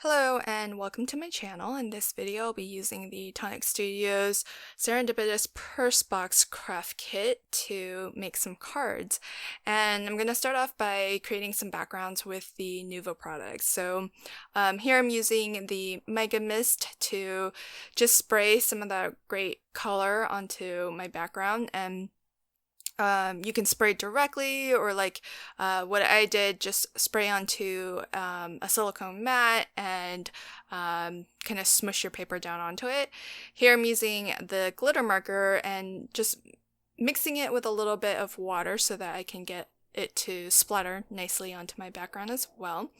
Hello and welcome to my channel. In this video, I'll be using the Tonic Studios Serendipitous Purse Box Craft Kit to make some cards. And I'm going to start off by creating some backgrounds with the Nuvo products. So here I'm using the Mega Mist to just spray some of that great color onto my background, and you can spray directly, or what I did, just spray onto a silicone mat and kind of smush your paper down onto it. Here I'm using the glitter marker and just mixing it with a little bit of water so that I can get it to splatter nicely onto my background as well.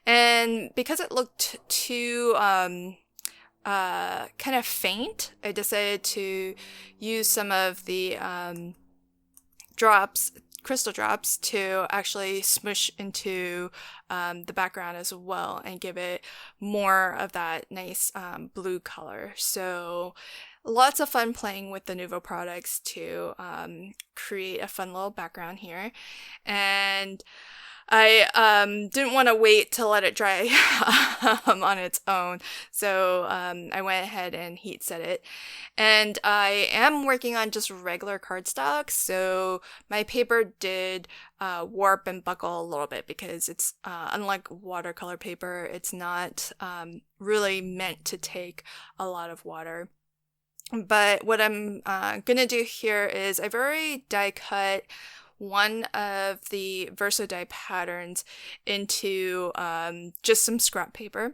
And because it looked too kind of faint, I decided to use some of the crystal drops, to actually smush into the background as well and give it more of that nice blue color. So lots of fun playing with the Nuvo products to create a fun little background here. And I didn't want to wait to let it dry on its own, so I went ahead and heat set it. And I am working on just regular cardstock, so my paper did warp and buckle a little bit because it's unlike watercolor paper, it's not really meant to take a lot of water. But what I'm gonna do here is I've already die cut one of the Verso die patterns into just some scrap paper.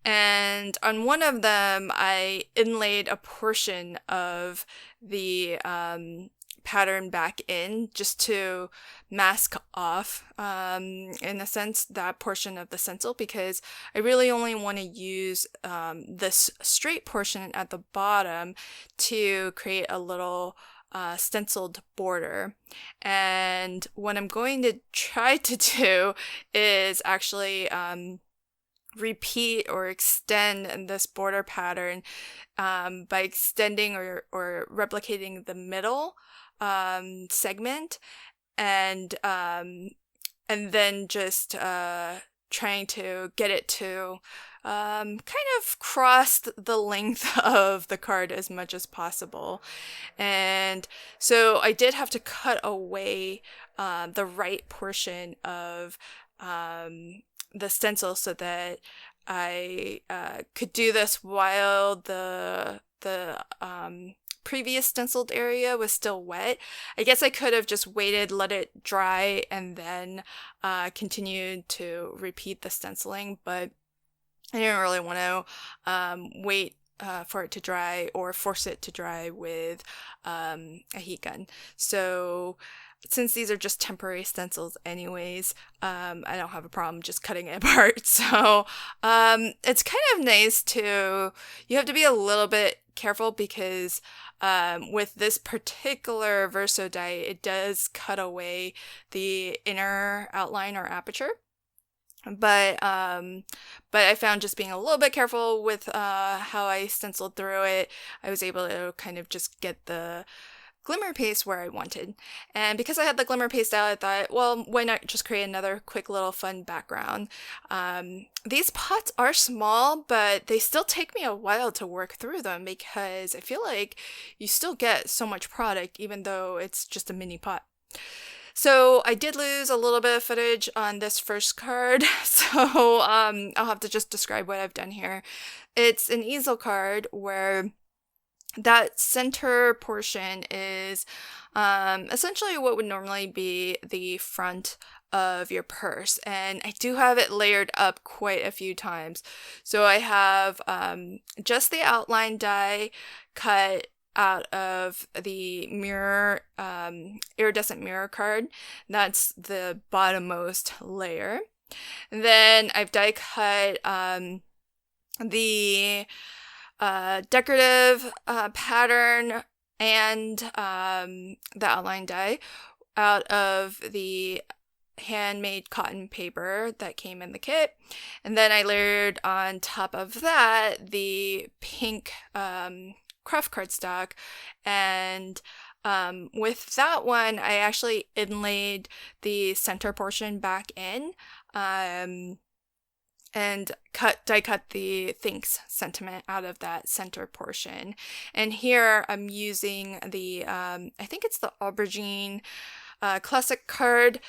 And on one of them, I inlaid a portion of the pattern back in, just to mask off, in a sense, that portion of the stencil, because I really only want to use this straight portion at the bottom to create a little stenciled border. And what I'm going to try to do is actually repeat or extend this border pattern by extending or replicating the middle segment, and then just trying to get it to kind of cross the length of the card as much as possible. And so I did have to cut away the right portion of the stencil so that I could do this while the previous stenciled area was still wet. I guess I could have just waited, let it dry, and then continued to repeat the stenciling, but I didn't really want to wait for it to dry or force it to dry with a heat gun. So since these are just temporary stencils anyways, I don't have a problem just cutting it apart. So it's kind of nice to, you have to be a little bit careful because with this particular Verso die, it does cut away the inner outline or aperture. But I found just being a little bit careful with how I stenciled through it, I was able to kind of just get the Glimmer paste where I wanted. And because I had the Glimmer paste out, I thought, well, why not just create another quick little fun background. These pots are small, but they still take me a while to work through them because I feel like you still get so much product even though it's just a mini pot. So I did lose a little bit of footage on this first card, so I'll have to just describe what I've done here. It's an easel card where that center portion is essentially what would normally be the front of your purse, and I do have it layered up quite a few times. So I have just the outline die cut out of the mirror, iridescent mirror card. That's the bottommost layer. And then I've die cut the decorative pattern and the outline die out of the handmade cotton paper that came in the kit. And then I layered on top of that the pink craft cardstock, and with that one I actually inlaid the center portion back in, and die cut the Thanks sentiment out of that center portion. And here I'm using the, I think it's the Aubergine classic card,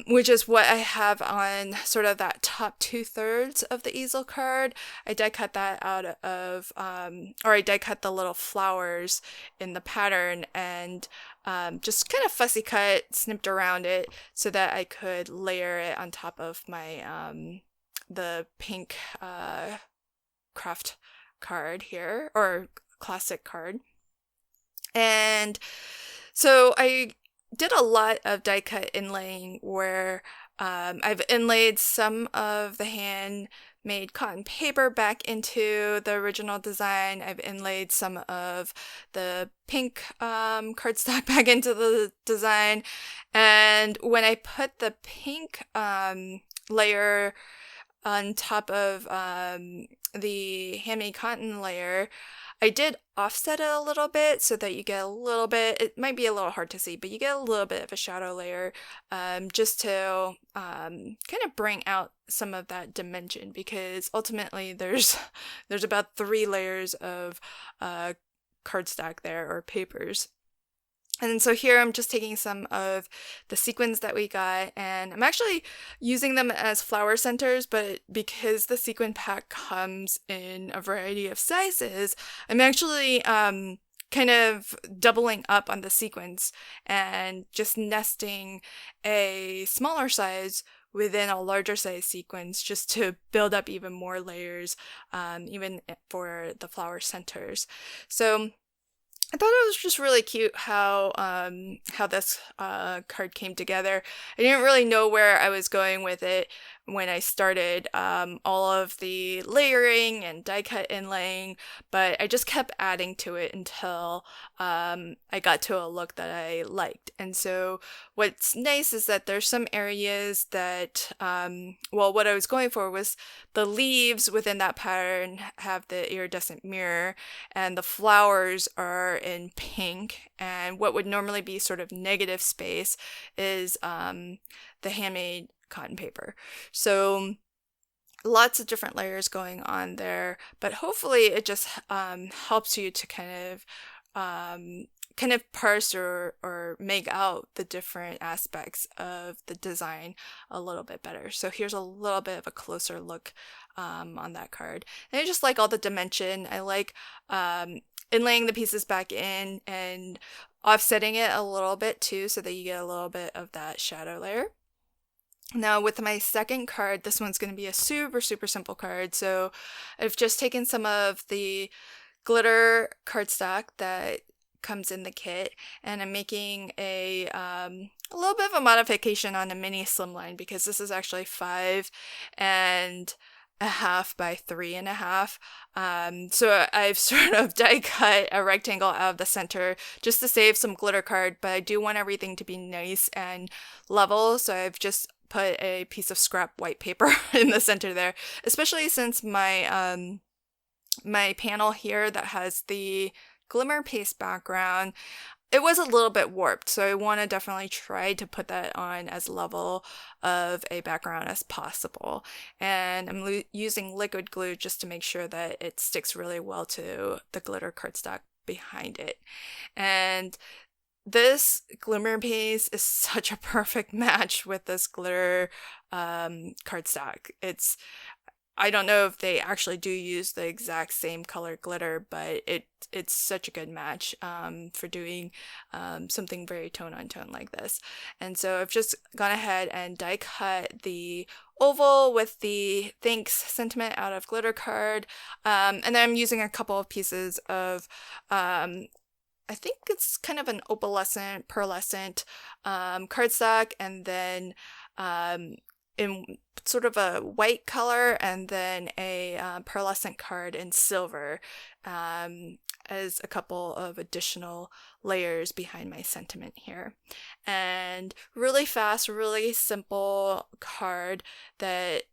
which is what I have on sort of that top 2/3 of the easel card. I die cut that out of, or I die cut the little flowers in the pattern and just kind of fussy cut, snipped around it so that I could layer it on top of my, the pink craft card here, or classic card. And so I did a lot of die cut inlaying where I've inlaid some of the handmade cotton paper back into the original design. I've inlaid some of the pink cardstock back into the design. And when I put the pink layer on top of the handmade cotton layer, I did offset it a little bit so that you get a little bit, it might be a little hard to see, but you get a little bit of a shadow layer just to kind of bring out some of that dimension, because ultimately there's about 3 layers of cardstock there, or papers. And so here I'm just taking some of the sequins that we got, and I'm actually using them as flower centers, but because the sequin pack comes in a variety of sizes, I'm actually kind of doubling up on the sequins and just nesting a smaller size within a larger size sequence just to build up even more layers, even for the flower centers. So I thought it was just really cute how this card came together. I didn't really know where I was going with it when I started all of the layering and die cut inlaying, but I just kept adding to it until I got to a look that I liked. And so what's nice is that there's some areas that, well, what I was going for was the leaves within that pattern have the iridescent mirror, and the flowers are in pink, and what would normally be sort of negative space is the handmade cotton paper. So lots of different layers going on there, but hopefully it just helps you to kind of parse or make out the different aspects of the design a little bit better. So here's a little bit of a closer look on that card. And I just like all the dimension. I like inlaying the pieces back in and offsetting it a little bit too, so that you get a little bit of that shadow layer. Now with my second card, this one's going to be a super simple card. So I've just taken some of the glitter cardstock that comes in the kit, and I'm making a little bit of a modification on a mini slimline, because this is actually 5.5 by 3.5. So I've sort of die cut a rectangle out of the center just to save some glitter card, but I do want everything to be nice and level, so I've just put a piece of scrap white paper in the center there, especially since my my panel here that has the Glimmer paste background, it was a little bit warped, so I want to definitely try to put that on as level of a background as possible. And I'm using liquid glue just to make sure that it sticks really well to the glitter cardstock behind it. And this Glimmer paste is such a perfect match with this glitter cardstock. I don't know if they actually do use the exact same color glitter, but it's such a good match for doing something very tone on tone like this. And so I've just gone ahead and die cut the oval with the thanks sentiment out of glitter card, and then I'm using a couple of pieces of I think it's kind of an opalescent, pearlescent cardstock, and then in sort of a white color, and then a pearlescent card in silver as a couple of additional layers behind my sentiment here. And really fast, really simple card that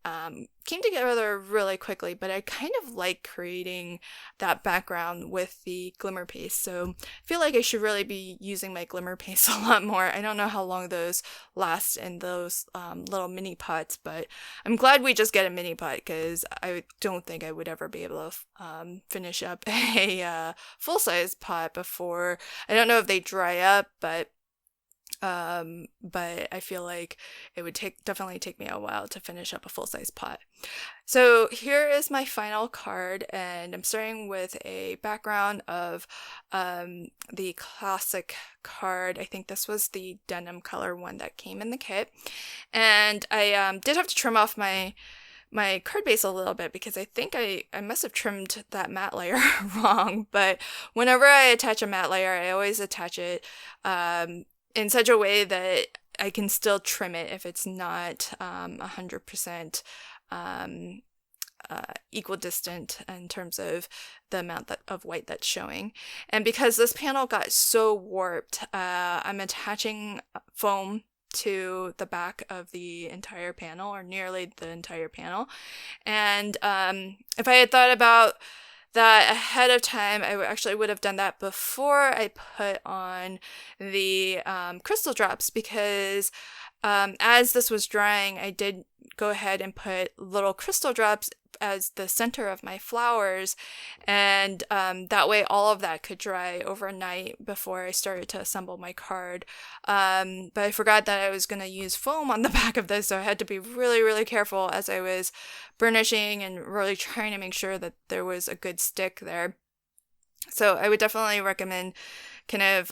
came together really quickly, but I kind of like creating that background with the Glimmer paste. So I feel like I should really be using my Glimmer paste a lot more. I don't know how long those last in those little mini pots, but I'm glad we just get a mini pot because I don't think I would ever be able to finish up a full-size pot before. I don't know if they dry up, but I feel like it would definitely take me a while to finish up a full-size pot. So here is my final card, and I'm starting with a background of the classic card. I think this was the denim color one that came in the kit, and I did have to trim off my card base a little bit because I think I must have trimmed that matte layer wrong. But whenever I attach a matte layer, I always attach it in such a way that I can still trim it if it's not 100% equidistant in terms of the amount of white that's showing. And because this panel got so warped, I'm attaching foam to the back of the entire panel, or nearly the entire panel. And if I had thought about that ahead of time, I actually would have done that before I put on the crystal drops, because as this was drying, I did go ahead and put little crystal drops as the center of my flowers, and that way all of that could dry overnight before I started to assemble my card. But I forgot that I was going to use foam on the back of this, so I had to be really, really careful as I was burnishing and really trying to make sure that there was a good stick there. So I would definitely recommend kind of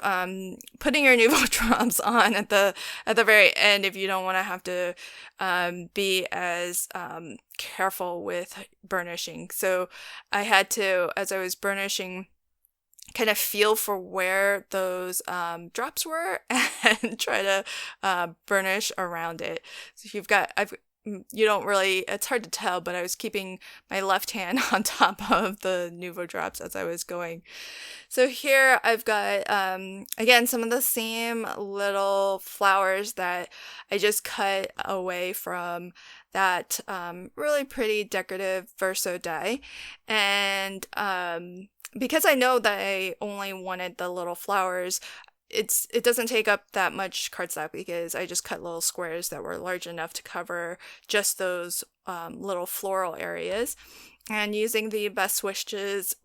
putting your Nuvo drops on at the very end if you don't want to have to be as careful with burnishing. So I had to, as I was burnishing, kind of feel for where those drops were and try to burnish around it. So you don't really, it's hard to tell, but I was keeping my left hand on top of the Nuvo drops as I was going. So here I've got, again, some of the same little flowers that I just cut away from that really pretty decorative Verso die. And because I know that I only wanted the little flowers, it doesn't take up that much cardstock because I just cut little squares that were large enough to cover just those little floral areas. And using the Best Wishes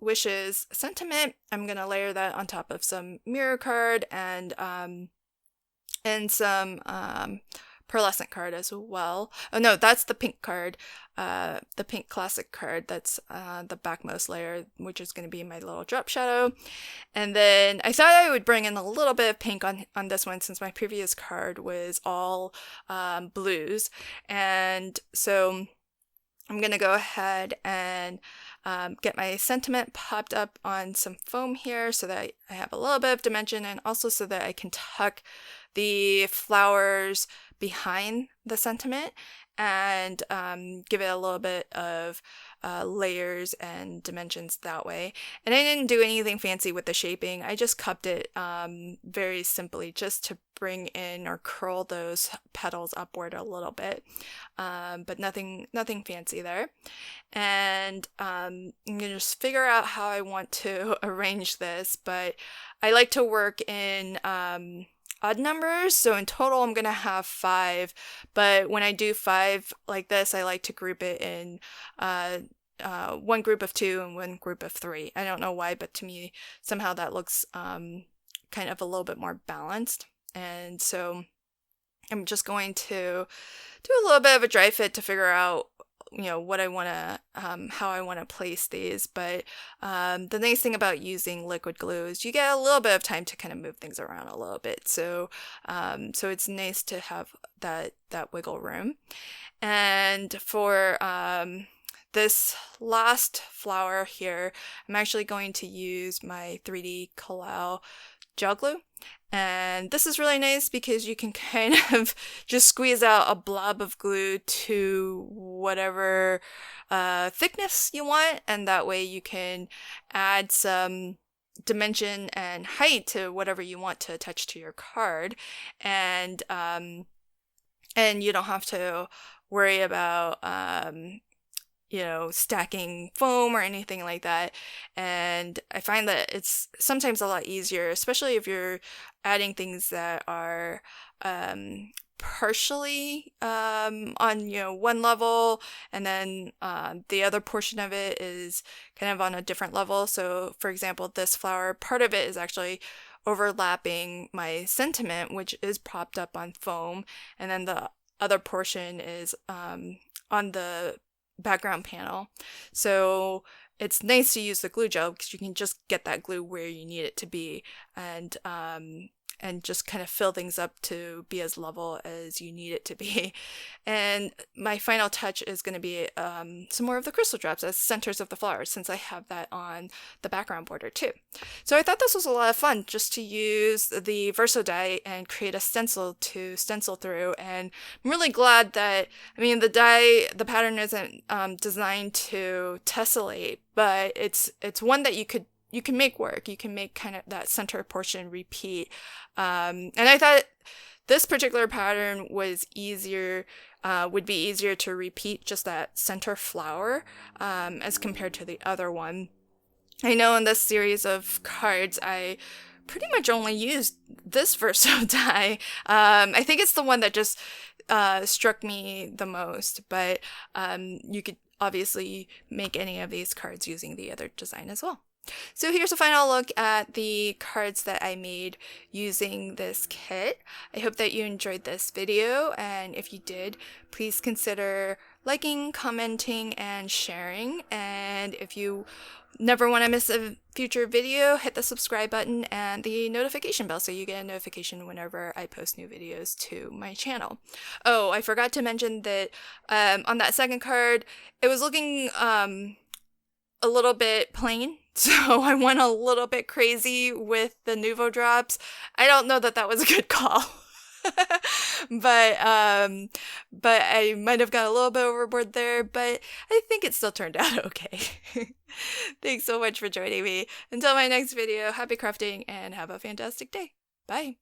sentiment, I'm going to layer that on top of some mirror card and some pearlescent card as well. Oh no, that's the pink card, the pink classic card. That's the backmost layer, which is going to be my little drop shadow. And then I thought I would bring in a little bit of pink on this one since my previous card was all blues. And so I'm going to go ahead and get my sentiment popped up on some foam here so that I have a little bit of dimension, and also so that I can tuck the flowers behind the sentiment and give it a little bit of layers and dimensions that way. And I didn't do anything fancy with the shaping. I just cupped it very simply just to bring in or curl those petals upward a little bit, but nothing fancy there. And I'm gonna just figure out how I want to arrange this, but I like to work in odd numbers, so in total I'm gonna have 5, but when I do 5 like this, I like to group it in one group of 2 and one group of 3. I don't know why, but to me somehow that looks kind of a little bit more balanced. And so I'm just going to do a little bit of a dry fit to figure out what I want to, how I want to place these. But the nice thing about using liquid glue is you get a little bit of time to kind of move things around a little bit. So it's nice to have that wiggle room. And for this last flower here, I'm actually going to use my 3D Collal gel glue. And this is really nice because you can kind of just squeeze out a blob of glue to whatever thickness you want, and that way you can add some dimension and height to whatever you want to attach to your card, and you don't have to worry about stacking foam or anything like that. And I find that it's sometimes a lot easier, especially if you're adding things that are partially on one level, and then the other portion of it is kind of on a different level. So for example, this flower, part of it is actually overlapping my sentiment, which is propped up on foam, and then the other portion is on the background panel. So it's nice to use the glue gel because you can just get that glue where you need it to be, and just kind of fill things up to be as level as you need it to be. And my final touch is going to be some more of the crystal drops as centers of the flowers, since I have that on the background border too. So I thought this was a lot of fun, just to use the Verso die and create a stencil to stencil through. And I'm really glad that, the pattern isn't designed to tessellate, but it's one that you can make work. You can make kind of that center portion repeat. And I thought this particular pattern was would be easier to repeat just that center flower as compared to the other one. I know in this series of cards, I pretty much only used this Verso die. I think it's the one that just struck me the most, but you could obviously make any of these cards using the other design as well. So here's a final look at the cards that I made using this kit. I hope that you enjoyed this video, and if you did, please consider liking, commenting, and sharing. And if you never want to miss a future video, hit the subscribe button and the notification bell so you get a notification whenever I post new videos to my channel. Oh, I forgot to mention that on that second card, it was looking a little bit plain, so I went a little bit crazy with the Nuvo drops. I don't know that was a good call. but I might have gone a little bit overboard there, but I think it still turned out okay. Thanks so much for joining me. Until my next video, happy crafting and have a fantastic day. Bye.